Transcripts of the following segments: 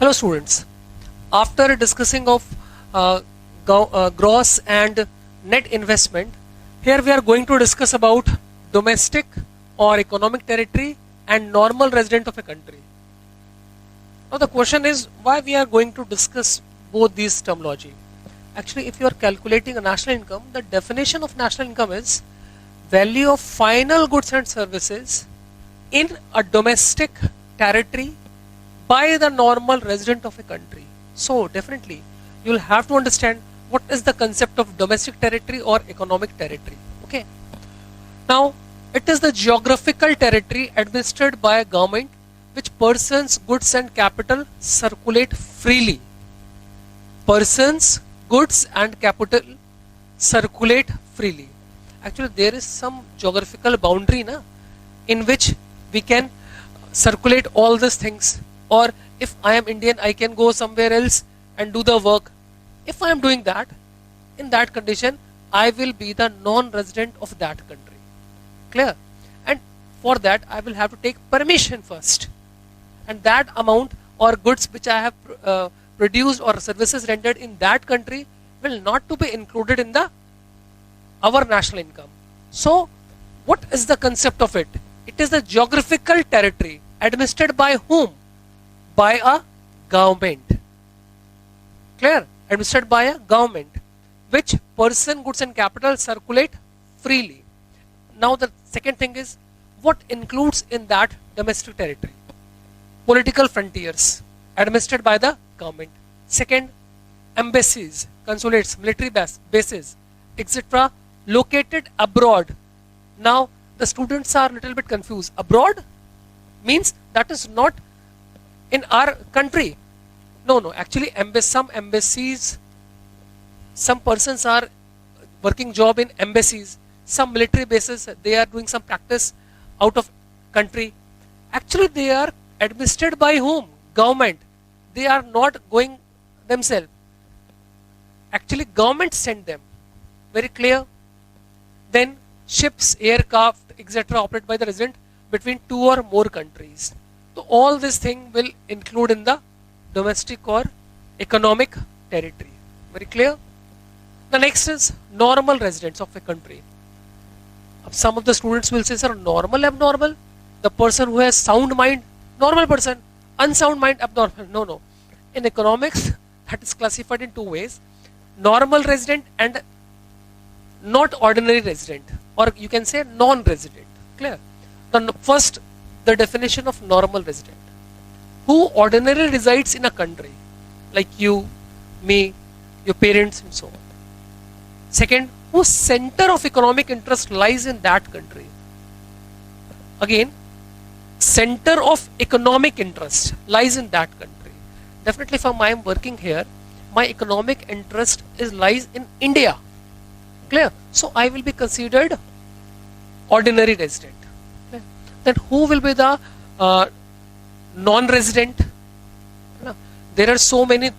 Hello students, after discussing of gross and net investment, here we are going to discuss about domestic or economic territory and normal resident of a country. Now the question is why we are going to discuss both these terminology. Actually, if you are calculating a national income, the definition of national income is value of final goods and services in a domestic territory by the normal resident of a country. So definitely you will have to understand what is the concept of domestic territory or economic territory. Okay. Now it is the geographical territory administered by a government which persons, goods and capital circulate freely. Persons, goods and capital circulate freely. Actually there is some geographical boundary in which we can circulate all these things. Or if I am Indian, I can go somewhere else and do the work. If I am doing that, in that condition, I will be the non-resident of that country. Clear? And for that, I will have to take permission first. And that amount or goods which I have produced or services rendered in that country will not to be included in our national income. So, what is the concept of it? It is the geographical territory administered by whom? By a government. Clear? Administered by a government, which person, goods and capital circulate freely. Now the second thing is, what includes in that domestic territory? Political frontiers administered by the government. Second, embassies, consulates, military bases, etc. located abroad. Now the students are a little bit confused. Abroad means that is not in our country. No, actually some embassies, some persons are working job in embassies, some military bases, they are doing some practice out of country. Actually they are administered by whom? Government. They are not going themselves. Actually government sent them. Very clear? Then ships, aircraft, etc. operate by the resident between two or more countries. So all this thing will include in the domestic or economic territory. Very clear? The next is normal residents of a country. Some of the students will say, sir, normal, abnormal? The person who has sound mind, normal person, unsound mind, abnormal. No. In economics, that is classified in two ways. Normal resident and not ordinary resident, or you can say non-resident. Clear? First, the definition of normal resident. Who ordinarily resides in a country, like you, me, your parents and so on. Second, whose center of economic interest lies in that country. Again, center of economic interest lies in that country. Definitely if I am working here, my economic interest lies in India. Clear? So I will be considered ordinary resident. Clear? Then who will be the non-resident? There are so many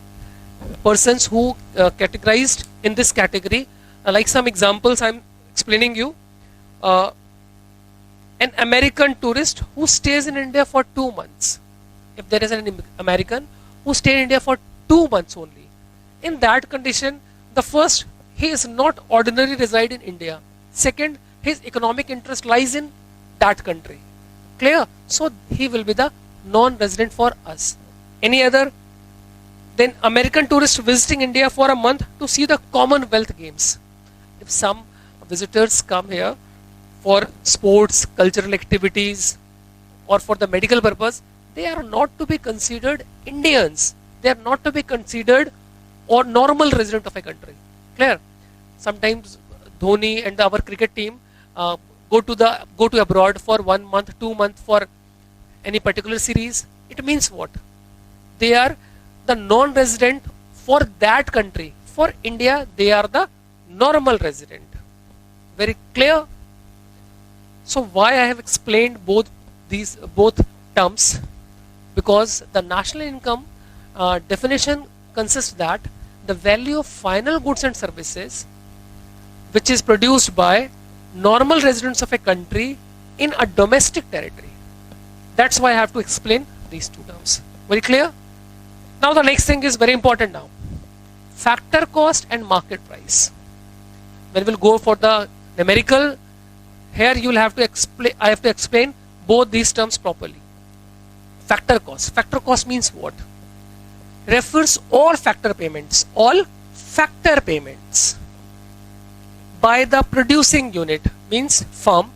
persons who categorized in this category. Like some examples I am explaining you. An American tourist who stays in India for 2 months. If there is an American who stays in India for 2 months only. In that condition, the first, he is not ordinarily reside in India. Second, his economic interest lies in that country. Clear? So he will be the non-resident for us. Any other? Then American tourist visiting India for a month to see the Commonwealth Games. If some visitors come here for sports, cultural activities or for the medical purpose, they are not to be considered Indians. They are not to be considered or normal resident of a country. Clear? Sometimes Dhoni and our cricket team go to abroad for 1 month, 2 months for any particular series. It means what? They are the non-resident for that country. For India, they are the normal resident. Very clear? So why I have explained both terms? Because the national income definition consists that the value of final goods and services which is produced by normal residents of a country in a domestic territory. That's why I have to explain these two terms. Very clear? Now the next thing is very important now. Factor cost and market price. When we'll go for the numerical, here you will have to explain, I have to explain both these terms properly. Factor cost. Factor cost means what? Refers all factor payments by the producing unit, means firm,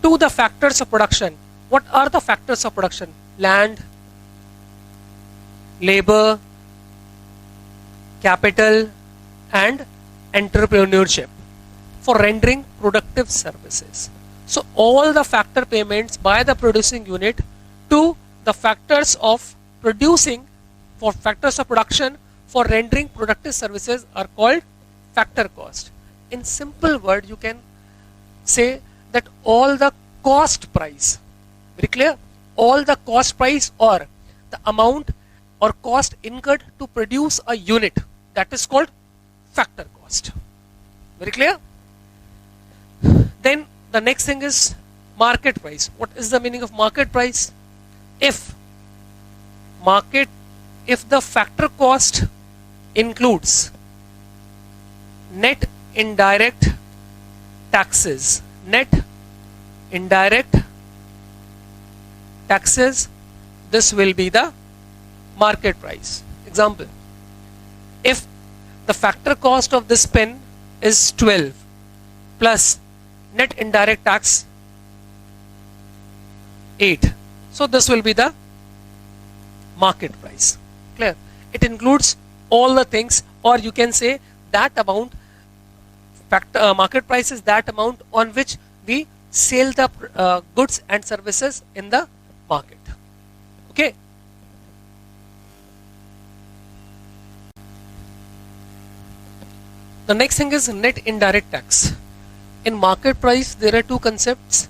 to the factors of production. What are the factors of production? Land, labor, capital, and entrepreneurship for rendering productive services. So all the factor payments by the producing unit to the factors of producing, for factors of production for rendering productive services are called factor cost. In simple word, you can say that all the cost price, very clear, all the cost price or the amount or cost incurred to produce a unit, that is called factor cost. Very clear? Then the next thing is market price. What is the meaning of market price? If the factor cost includes net indirect taxes, this will be the market price. Example, if the factor cost of this pen is 12 plus net indirect tax 8, so this will be the market price. Clear? It includes all the things, or you can say that amount, market price is that amount on which we sell the goods and services in the market. Okay. The next thing is net indirect tax. In market price, there are two concepts,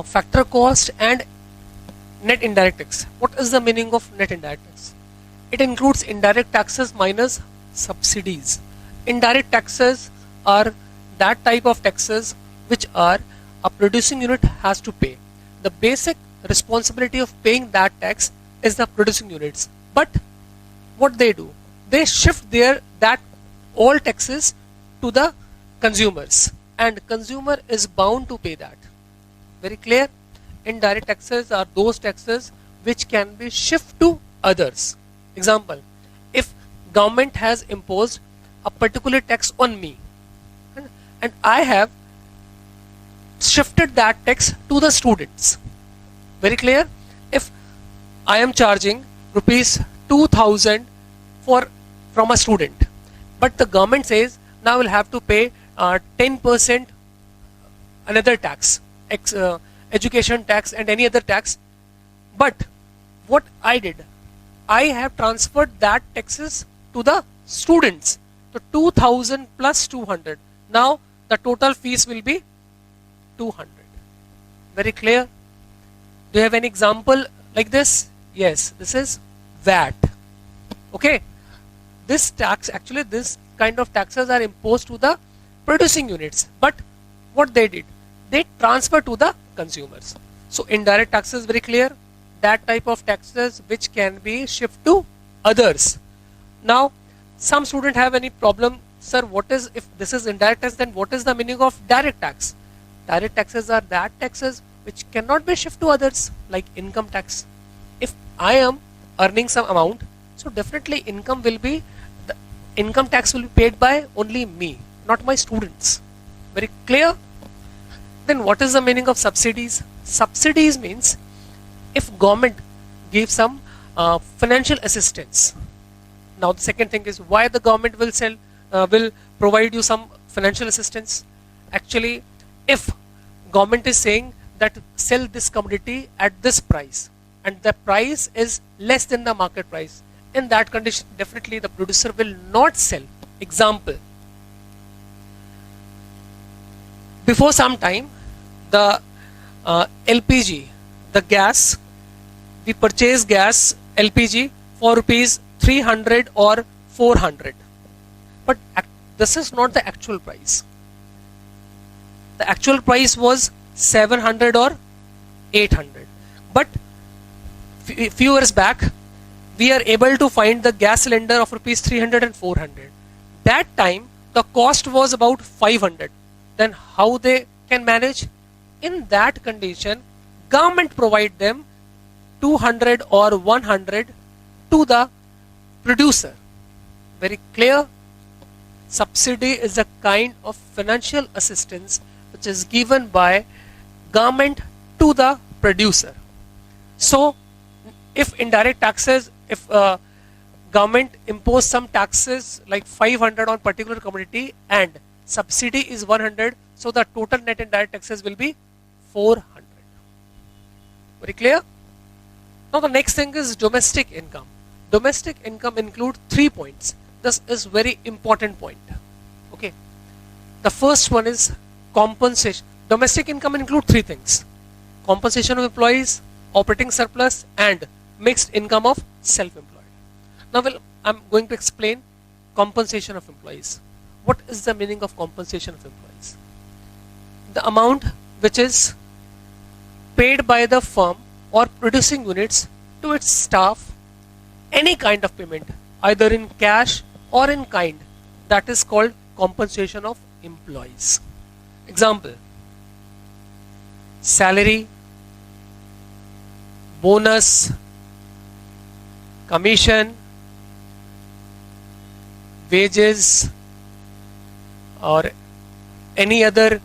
factor cost and net indirect tax. What is the meaning of net indirect tax? It includes indirect taxes minus subsidies. Indirect taxes are that type of taxes which are a producing unit has to pay. The basic responsibility of paying that tax is the producing units. But what they do, they shift that all taxes to the consumers, and consumer is bound to pay that. Very clear? Indirect taxes are those taxes which can be shifted to others. Example, if government has imposed a particular tax on me and I have shifted that tax to the students. Very clear? If I am charging rupees 2000 from a student, but the government says now we'll have to pay 10% another tax, education tax and any other tax. But what I did, I have transferred that taxes to the students. So 2000 plus 200. Now the total fees will be 200. Very clear? Do you have any example like this? Yes, this is VAT. Okay. This tax, actually this kind of taxes are imposed to the producing units. But what they did, they transfer to the consumers. So indirect taxes, very clear, that type of taxes which can be shifted to others. Now some students have any problem, sir, what is, if this is indirect tax, then what is the meaning of direct tax? Direct taxes are that taxes which cannot be shifted to others, like income tax. If I am earning some amount, so definitely income tax will be paid by only me, not my students. Very clear? Then what is the meaning of subsidies? Subsidies means if government gives some financial assistance. Now the second thing is why the government will provide you some financial assistance. Actually, if government is saying that sell this commodity at this price and the price is less than the market price, in that condition definitely the producer will not sell. Example, before some time the LPG, the gas, we purchase gas LPG for rupees 300 or 400, but this is not the actual price. The actual price was 700 or 800, but few years back we are able to find the gas cylinder of rupees 300 and 400. That time the cost was about 500. Then how they can manage? In that condition, government provide them 200 or 100 to the producer. Very clear? Subsidy is a kind of financial assistance which is given by government to the producer. So if indirect taxes, if government impose some taxes like 500 on particular commodity and subsidy is 100, so the total net indirect taxes will be 400. Very clear? Now the next thing is domestic income. Domestic income include 3 points. This is very important point. Okay. The first one is compensation. Domestic income include 3 things: compensation of employees, operating surplus, and mixed income of self-employed. Now I'm going to explain compensation of employees. What is the meaning of compensation of employees? The amount which is paid by the firm or producing units to its staff, any kind of payment, either in cash or in kind, that is called compensation of employees. Example: salary, bonus, commission, wages, or any other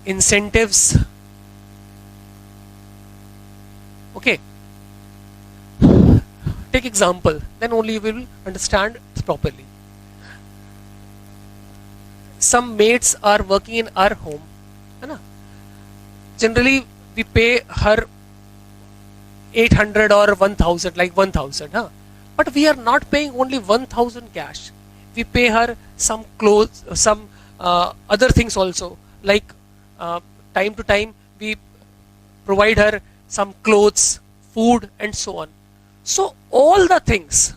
incentives. Okay. Take example, then only you will understand properly. Some maids are working in our home, है ना? Generally we pay her 800 or 1000, like 1000, huh? But we are not paying only 1000 cash. We pay her some clothes, some other things also, like time to time we provide her some clothes, food, and so on. So all the things,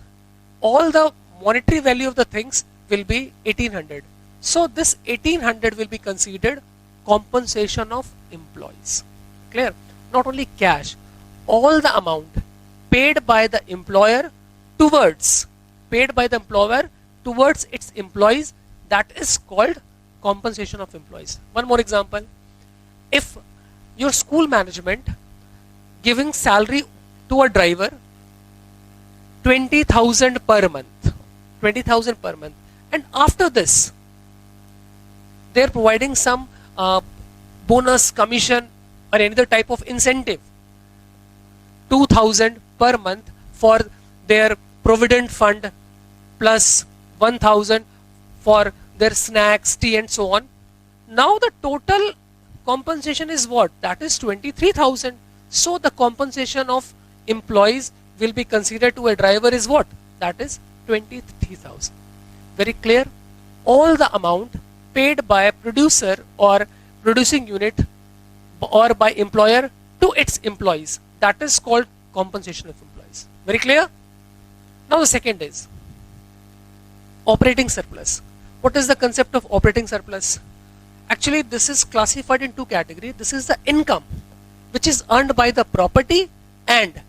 all the monetary value of the things will be 1800. So this 1800 will be considered compensation of employees. Clear? Not only cash, all the amount paid by the employer towards its employees, that is called compensation of employees. One more example: if your school management giving salary to a driver 20,000 per month, 20,000 per month, and after this they are providing some bonus, commission, or any other type of incentive, 2,000 per month for their provident fund plus 1,000 for their snacks, tea, and so on. Now the total compensation is what? That is 23,000. So the compensation of employees will be considered to a driver is what? That is 23,000. Very clear? All the amount paid by a producer or producing unit or by employer to its employees, that is called compensation of employees. Very clear? Now the second is operating surplus. What is the concept of operating surplus? Actually, this is classified in 2 categories. This is the income which is earned by the property and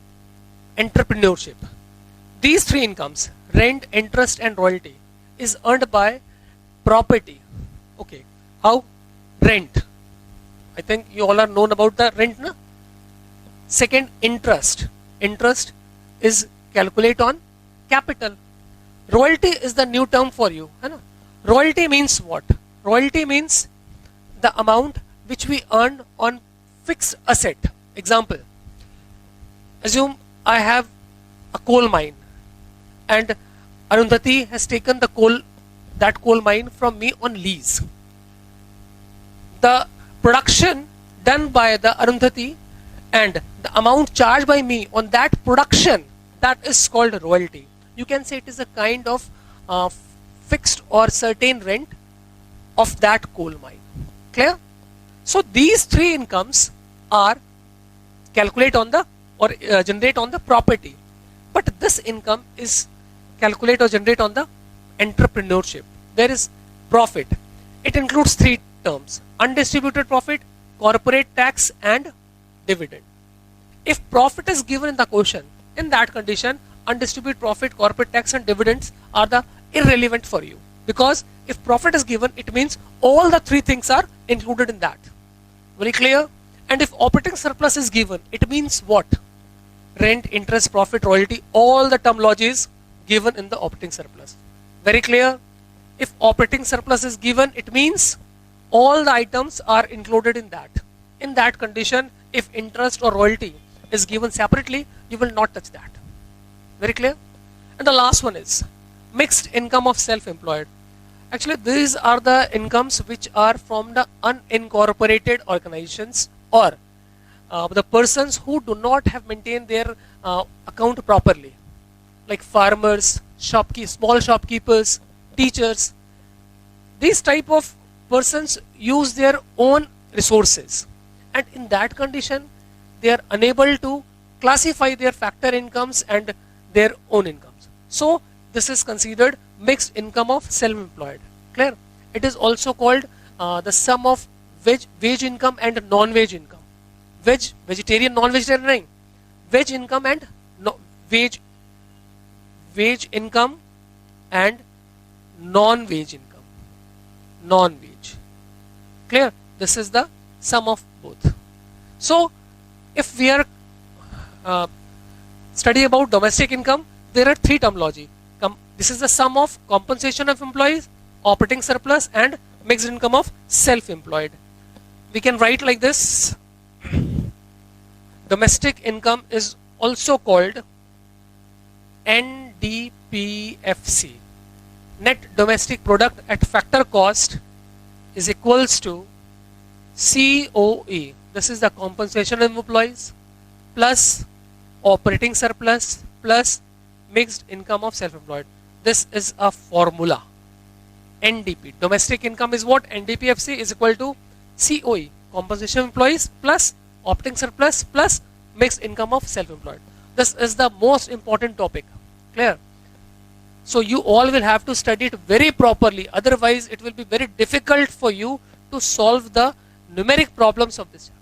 entrepreneurship. These 3 incomes, rent, interest, and royalty, is earned by property. Okay, how? Rent. I think you all are known about the rent, na? Second, interest. Interest is calculate on capital. Royalty is the new term for you, है ना? Royalty means what? Royalty means the amount which we earn on fixed asset. Example: assume I have a coal mine and Arundhati has taken the coal mine from me on lease. The production done by the Arundhati and the amount charged by me on that production, that is called royalty. You can say it is a kind of fixed or certain rent of that coal mine. Clear? So these 3 incomes are calculate on the or generate on the property, but this income is calculate or generate on the entrepreneurship. There is profit. It includes 3 terms: undistributed profit, corporate tax, and dividend. If profit is given in the question, in that condition undistributed profit, corporate tax and dividends are the irrelevant for you, because if profit is given, it means all the three things are included in that. Very clear? And if operating surplus is given, it means what? Rent, interest, profit, royalty, all the terminology is given in the operating surplus. Very clear? If operating surplus is given, it means all the items are included in that. In that condition, if interest or royalty is given separately, you will not touch that. Very clear? And the last one is mixed income of self-employed. Actually, these are the incomes which are from the unincorporated organizations, or the persons who do not have maintained their account properly, like farmers, small shopkeepers, teachers. These type of persons use their own resources, and in that condition they are unable to classify their factor incomes and their own incomes. So this is considered mixed income of self-employed. Clear? It is also called the sum of wage income and non-wage income. Vegetarian, non-vegetarian nahi. Wage income and wage income and non-wage income. Non-wage. Clear? This is the sum of both. So if we are study about domestic income, there are three terminology. This is the sum of compensation of employees, operating surplus and mixed income of self-employed. We can write like this. Domestic income is also called NDPFC. Net domestic product at factor cost is equals to COE. This is the compensation of employees plus operating surplus plus mixed income of self-employed. This is a formula. NDP. Domestic income is what? NDPFC is equal to COE. Compensation of employees plus operating surplus plus mixed income of self-employed. This is the most important topic. Clear? So you all will have to study it very properly. Otherwise, it will be very difficult for you to solve the numeric problems of this chapter.